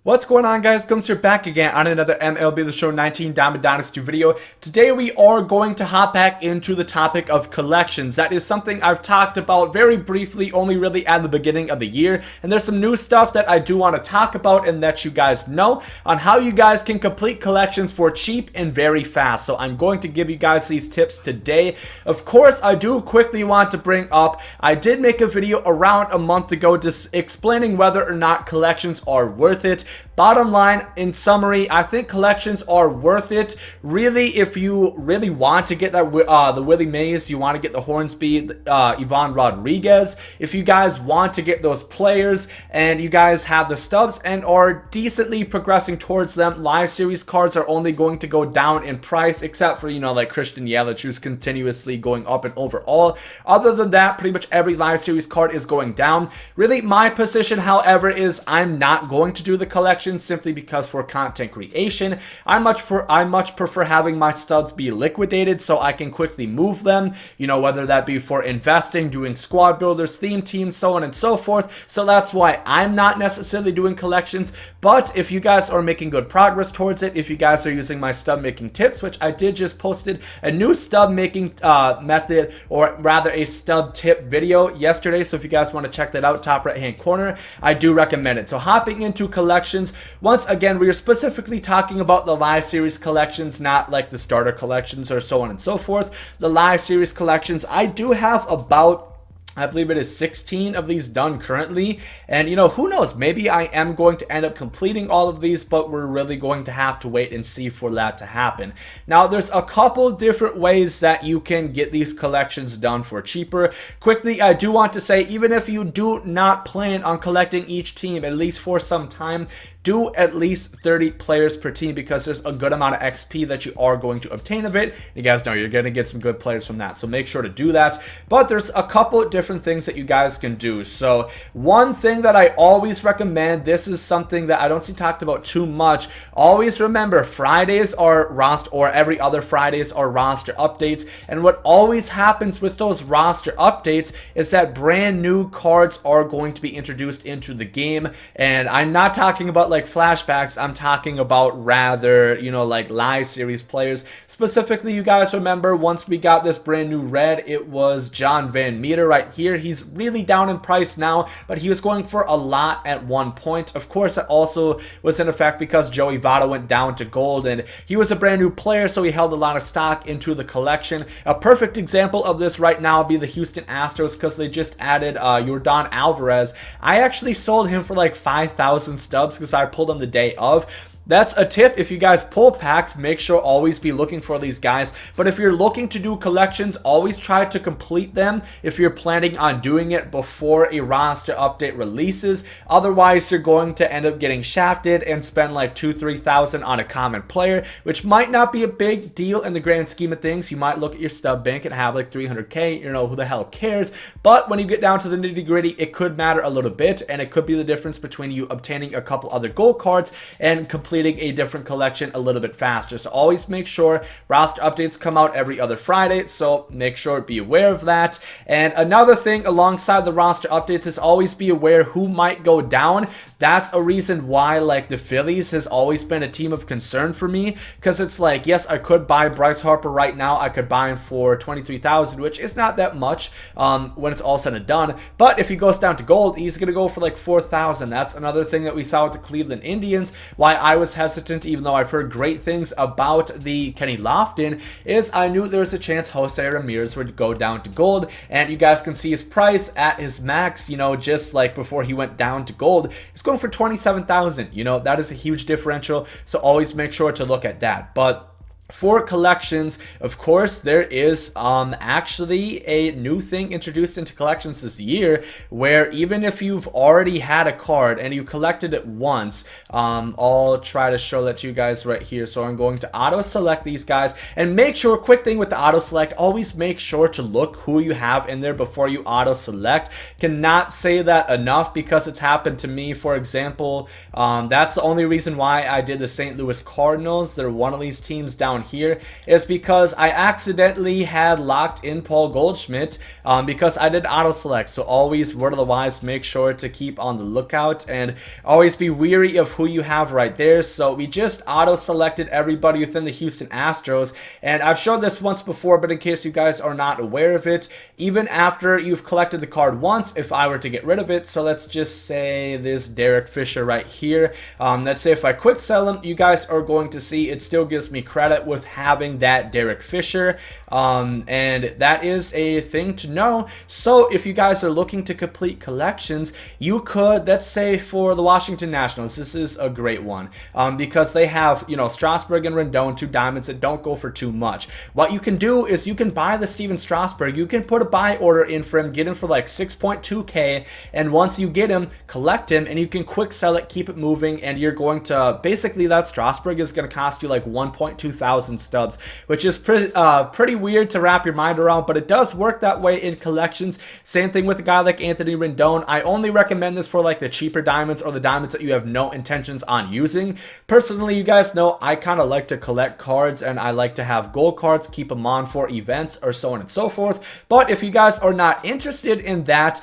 What's going on, guys? Gomes here back again on another MLB The Show 19 Diamond Dynasty video. Today we are going to hop back into the topic of collections. That is something I've talked about very briefly, only really at the beginning of the year. And there's some new stuff that I do want to talk about and let you guys know on how you guys can complete collections for cheap and very fast. So I'm going to give you guys these tips today. Of course, I do quickly want to bring up, I did make a video around a month ago just explaining whether or not collections are worth it. Bottom line, in summary, I think collections are worth it. Really, if you really want to get that the Willie Mays, you want to get the Hornsby, Ivan Rodriguez. If you guys want to get those players and you guys have the Stubs and are decently progressing towards them, live series cards are only going to go down in price, except for, like Christian Yelich, who's continuously going up and overall. Other than that, pretty much every live series card is going down. Really, my position, however, is I'm not going to do the collection simply because for content creation, I much prefer having my Stubs be liquidated so I can quickly move them, whether that be for investing, doing squad builders, theme teams, so on and so forth. So that's why I'm not necessarily doing collections. But if you guys are making good progress towards it, if you guys are using my stub making tips, which I did just posted a new stub making method, or rather a stub tip video yesterday, so if you guys want to check that out, top right hand corner, I do recommend it. So hopping into collections, once again, we are specifically talking about the live series collections, not like the starter collections or so on and so forth. The live series collections, I do have about, I believe it is 16 of these done currently, and who knows, maybe I am going to end up completing all of these, but we're really going to have to wait and see for that to happen. Now, there's a couple different ways that you can get these collections done for cheaper. Quickly, I do want to say, even if you do not plan on collecting each team, at least for some time, do at least 30 players per team, because there's a good amount of XP that you are going to obtain of it. You guys know you're going to get some good players from that, so make sure to do that. But there's a couple different things that you guys can do. So one thing that I always recommend, this is something that I don't see talked about too much. Always remember, Fridays are roster, or every other Fridays are roster updates. And what always happens with those roster updates is that brand new cards are going to be introduced into the game. And I'm not talking about like flashbacks, I'm talking about rather, like live series players. Specifically, you guys remember once we got this brand new red, it was John Van Meter right here. He's really down in price now, but he was going for a lot at one point. Of course, that also was in effect because Joey Votto went down to gold, and he was a brand new player, so he held a lot of stock into the collection. A perfect example of this right now would be the Houston Astros, because they just added Yordan Alvarez. I actually sold him for like 5,000 stubs because I pulled on the day of. That's a tip. If you guys pull packs, make sure always be looking for these guys. But if you're looking to do collections, always try to complete them if you're planning on doing it before a roster update releases. Otherwise, you're going to end up getting shafted and spend like 2,000-3,000 on a common player, which might not be a big deal in the grand scheme of things. You might look at your stub bank and have like 300k, who the hell cares? But when you get down to the nitty gritty, it could matter a little bit, and it could be the difference between you obtaining a couple other gold cards and completing a different collection a little bit faster. So always make sure roster updates come out every other Friday, so make sure be aware of that. And another thing alongside the roster updates is always be aware who might go down. That's a reason why like the Phillies has always been a team of concern for me, because it's like, yes, I could buy Bryce Harper right now. I could buy him for 23,000, which is not that much when it's all said and done. But if he goes down to gold, he's going to go for like 4,000. That's another thing that we saw with the Cleveland Indians. Why I was hesitant, even though I've heard great things about the Kenny Lofton, is I knew there was a chance Jose Ramirez would go down to gold. And you guys can see his price at his max, just like before he went down to gold. It's going for 27,000. That is a huge differential, so always make sure to look at that. But for collections, of course, there is actually a new thing introduced into collections this year, where even if you've already had a card and you collected it once, I'll try to show that to you guys right here. So I'm going to auto select these guys, and make sure, quick thing with the auto select, always make sure to look who you have in there before you auto select. Cannot say that enough, because it's happened to me. For example, that's the only reason why I did the St. Louis Cardinals. They're one of these teams down down here is because I accidentally had locked in Paul Goldschmidt because I did auto select. So always, word of the wise, make sure to keep on the lookout and always be weary of who you have right there. So we just auto selected everybody within the Houston Astros, and I've showed this once before, but in case you guys are not aware of it, even after you've collected the card once, if I were to get rid of it, so let's just say this Derek Fisher right here, let's say if I quick sell him, you guys are going to see it still gives me credit with having that Derek Fisher, and that is a thing to know. So if you guys are looking to complete collections, you could, let's say for the Washington Nationals, this is a great one, because they have, you know, Strasburg and Rendon, 2 diamonds that don't go for too much. What you can do is you can buy the Steven Strasburg, you can put a buy order in for him, get him for like 6.2k, and once you get him, collect him, and you can quick sell it, keep it moving, and you're going to, basically that Strasburg is going to cost you like 1.2 thousand stubs, which is pretty weird to wrap your mind around, but it does work that way in collections. Same thing with a guy like Anthony Rendon. I only recommend this for like the cheaper diamonds or the diamonds that you have no intentions on using. Personally, you guys know I kind of like to collect cards, and I like to have gold cards, keep them on for events or so on and so forth. But if you guys are not interested in that,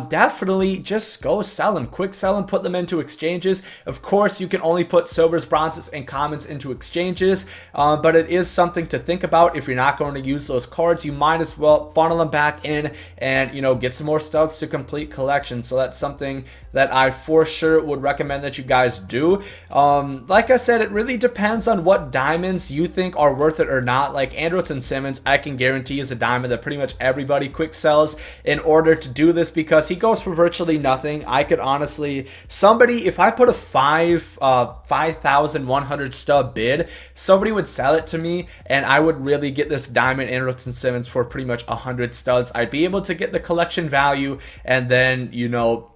definitely just go sell them, quick sell them, put them into exchanges. Of course, you can only put silvers, bronzes, and commons into exchanges, but it is something to think about. If you're not going to use those cards, you might as well funnel them back in and, you know, get some more stubs to complete collections. So that's something that I for sure would recommend that you guys do. Like I said, it really depends on what diamonds you think are worth it or not. Like Andrelton Simmons, I can guarantee is a diamond that pretty much everybody quick sells in order to do this because he goes for virtually nothing. I could honestly, somebody, if I put a 5,100 stub bid, somebody would sell it to me and I would really get this diamond Andrelton Simmons for pretty much 100 studs. I'd be able to get the collection value, and then, you know,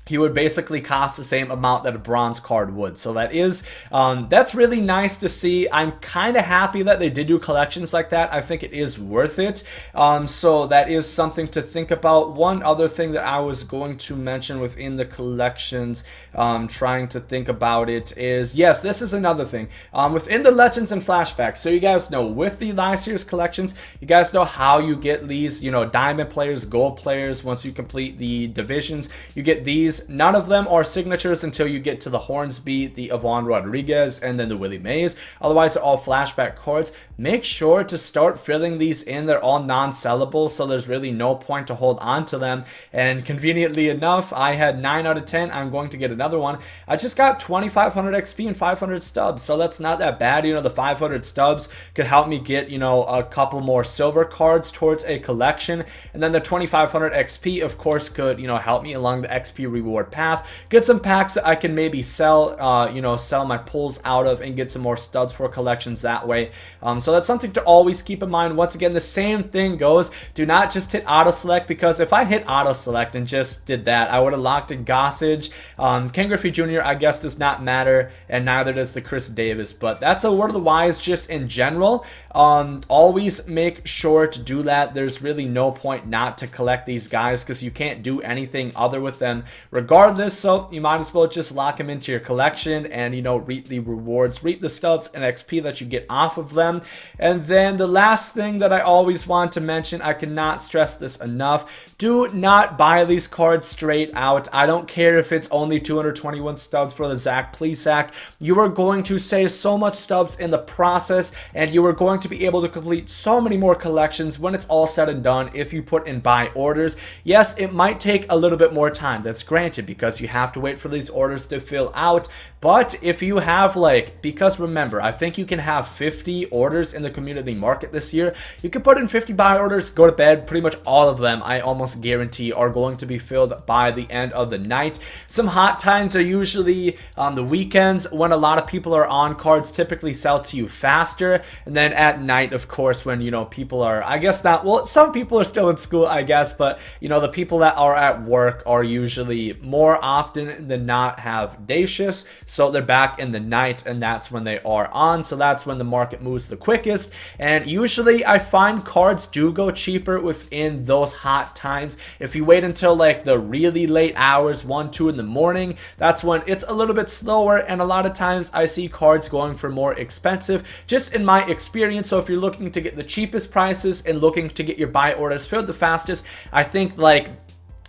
he would basically cost the same amount that a bronze card would. So that is, that's really nice to see. I'm kind of happy that they did do collections like that. I think it is worth it. So that is something to think about. One other thing that I was going to mention within the collections, trying to think about it, is, yes, this is another thing. Within the Legends and Flashbacks, so you guys know, with the last year's collections, you guys know how you get these, you know, diamond players, gold players. Once you complete the divisions, you get these. None of them are signatures until you get to the Hornsby, the Yvonne Rodriguez, and then the Willie Mays. Otherwise, they're all flashback cards. Make sure to start filling these in. They're all non-sellable, so there's really no point to hold on to them. And conveniently enough, I had 9 out of 10. I'm going to get another one. I just got 2,500 XP and 500 stubs, so that's not that bad. You know, the 500 stubs could help me get, you know, a couple more silver cards towards a collection. And then the 2,500 XP, of course, could, you know, help me along the XP reward path, get some packs that I can maybe sell, you know, sell my pulls out of and get some more studs for collections that way. So that's something to always keep in mind. Once again, the same thing goes. Do not just hit auto select, because if I hit auto select and just did that, I would have locked in Gossage. Ken Griffey Jr., I guess, does not matter, and neither does the Chris Davis, but that's a word of the wise just in general. Always make sure to do that. There's really no point not to collect these guys because you can't do anything other with them regardless, so you might as well just lock them into your collection and, you know, reap the rewards, reap the stubs and XP that you get off of them. And then the last thing that I always want to mention, I cannot stress this enough, do not buy these cards straight out. I don't care if it's only 221 stubs for the Zach Plesac. You are going to save so much stubs in the process, and you are going to be able to complete so many more collections when it's all said and done if you put in buy orders. Yes, it might take a little bit more time, that's granted, because you have to wait for these orders to fill out. But if you have, like, because remember, I think you can have 50 orders in the community market this year. You can put in 50 buy orders, go to bed. Pretty much all of them, I almost guarantee, are going to be filled by the end of the night. Some hot times are usually on the weekends when a lot of people are on. Cards typically sell to you faster. And then at night, of course, when, you know, people are, I guess not, well, some people are still in school, I guess, but, you know, the people that are at work are usually usually more often than not have day shifts, so they're back in the night, and that's when they are on. So that's when the market moves the quickest, and usually I find cards do go cheaper within those hot times. If you wait until like the really late hours, 1, 2 in the morning, that's when it's a little bit slower, and a lot of times I see cards going for more expensive, just in my experience. So if you're looking to get the cheapest prices and looking to get your buy orders filled the fastest, I think like,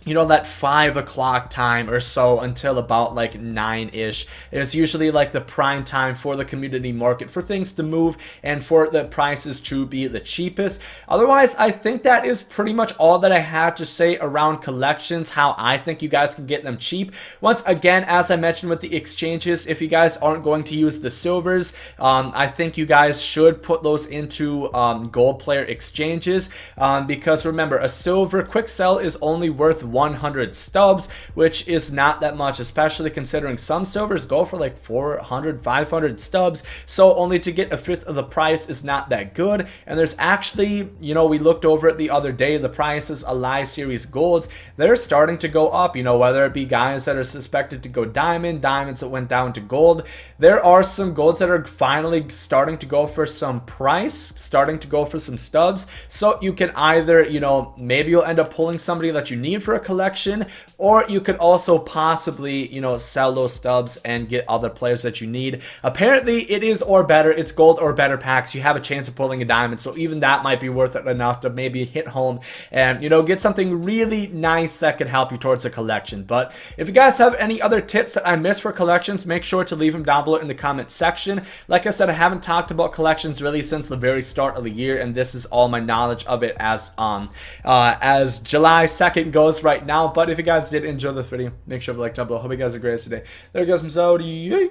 you know, that 5 o'clock time or so until about like 9-ish is usually like the prime time for the community market for things to move and for the prices to be the cheapest. Otherwise, I think that is pretty much all that I had to say around collections, how I think you guys can get them cheap. Once again, as I mentioned with the exchanges, if you guys aren't going to use the silvers, I think you guys should put those into gold player exchanges, because remember, a silver quick sell is only worth 100 stubs, which is not that much, especially considering some silvers go for like 400, 500 stubs. So only to get a fifth of the price is not that good. And there's actually, you know, we looked over it the other day, the prices of live series golds, they're starting to go up, you know, whether it be guys that are suspected to go diamonds that went down to gold. There are some golds that are finally starting to go for some price, starting to go for some stubs. So you can either, you know, maybe you'll end up pulling somebody that you need for a collection, or you could also possibly, you know, sell those stubs and get other players that you need. Apparently it is or better, it's gold or better packs, you have a chance of pulling a diamond, so even that might be worth it enough to maybe hit home and, you know, get something really nice that could help you towards a collection. But if you guys have any other tips that I missed for collections, make sure to leave them down below in the comment section. Like I said, I haven't talked about collections really since the very start of the year, and this is all my knowledge of it as July 2nd goes right now. But if you guys did enjoy this video, make sure to like down below. Hope you guys are great today. There goes some Saudi.